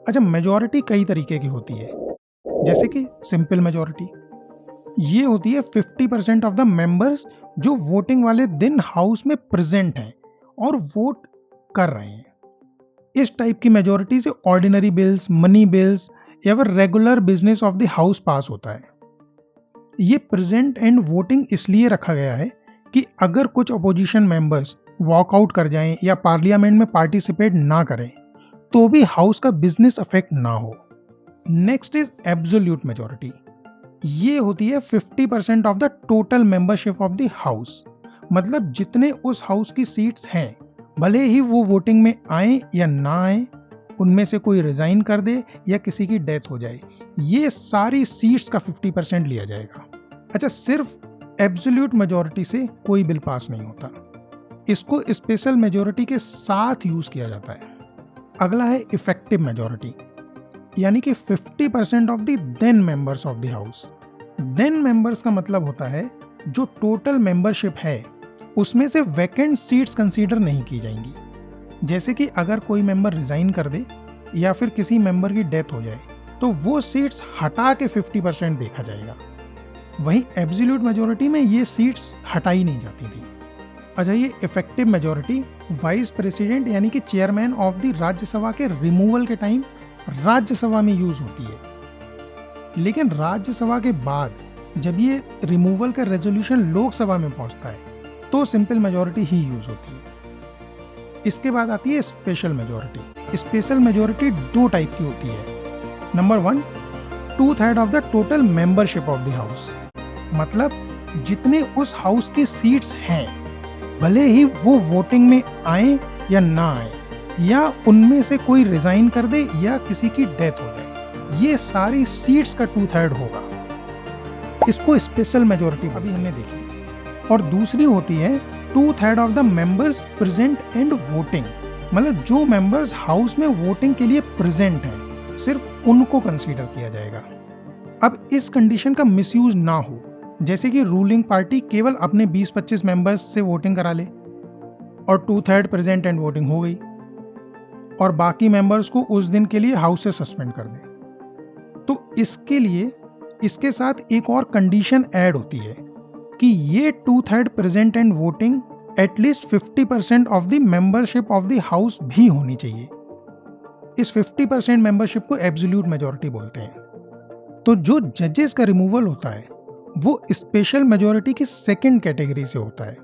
अच्छा, मेजॉरिटी कई तरीके की होती है, जैसे कि सिंपल मेजॉरिटी। ये होती है 50% ऑफ द मेंबर्स जो वोटिंग वाले दिन हाउस में प्रेजेंट हैं और वोट कर रहे हैं। इस टाइप की मेजॉरिटी से ऑर्डिनरी बिल्स, मनी बिल्स या फिर regular business of the house pass होता है। ये प्रेजेंट एंड वोटिंग इसलिए रखा गया है कि अगर कुछ अपोजिशन मेंबर्स वॉकआउट कर जाएं या पार्लियामेंट में पार्टिसिपेट ना करें तो भी हाउस का बिजनेस अफेक्ट ना हो। Next is absolute majority. ये होती है 50% of the total membership of the house. मतलब जितने उस हाउस की सीट्स हैं, भले ही वो वोटिंग में आए या ना आए, उनमें से कोई रिजाइन कर दे या किसी की डेथ हो जाए, ये सारी सीट्स का 50% लिया जाएगा। अच्छा, सिर्फ एब्सोल्यूट मेजॉरिटी से कोई बिल पास नहीं होता, इसको स्पेशल मेजॉरिटी के साथ यूज किया जाता है। अगला है इफेक्टिव मेजॉरिटी, यानी कि 50% of the then members of the house. Then members का मतलब होता है जो टोटल मेंबरशिप है उसमें से वैकेंट सीट्स कंसीडर नहीं की जाएंगी। जैसे कि अगर कोई मेंबर रिजाइन कर दे या फिर किसी मेंबर की डेथ हो जाए तो वो सीट्स हटा के 50% देखा जाएगा। वहीं एब्सोल्यूट मेजॉरिटी में ये सीट्स हटाई नहीं जाती थी। अच्छा, ये इफेक्टिव मेजॉरिटी वाइस प्रेसिडेंट यानी कि चेयरमैन ऑफ द राज्यसभा के रिमूवल के टाइम राज्यसभा में यूज होती है, लेकिन राज्यसभा के बाद जब ये रिमूवल का रेजोल्यूशन लोकसभा में पहुंचता है तो सिंपल मेजॉरिटी ही यूज होती है। इसके बाद आती है स्पेशल मेजॉरिटी। स्पेशल मेजॉरिटी दो टाइप की होती है। Number 1, 2/3 of the total membership of the house. मतलब जितने उस हाउस की सीट्स हैं, भले ही वो वोटिंग में आए या ना आए, या उनमें से कोई रिजाइन कर दे या किसी की डेथ हो जाए, ये सारी सीट्स का 2/3 होगा। इसको स्पेशल मेजॉरिटी अभी हमने देखी। और दूसरी होती है 2/3 of the members present and voting. मतलब जो मेंबर्स हाउस में वोटिंग के लिए प्रेजेंट हैं, सिर्फ उनको कंसीडर किया जाएगा। अब इस कंडीशन का मिसयूज ना हो, जैसे कि रूलिंग पार्टी केवल अपने 20-25 मेंबर्स से वोटिंग करा ले और 2/3 प्रेजेंट एंड वोटिंग हो गई और बाकी मेंबर्स को उस दिन के लिए हाउस से सस्पेंड कर दें। तो इसके लिए इसके साथ एक और कंडीशन ऐड होती है कि ये 2/3 present and voting at least 50% of the membership of the house भी होनी चाहिए। इस 50% मेंबरशिप को एब्सोल्यूट मेजॉरिटी बोलते हैं। तो जो जजेस का रिमूवल होता है वो स्पेशल मेजॉरिटी की सेकंड कैटेगरी से होता है।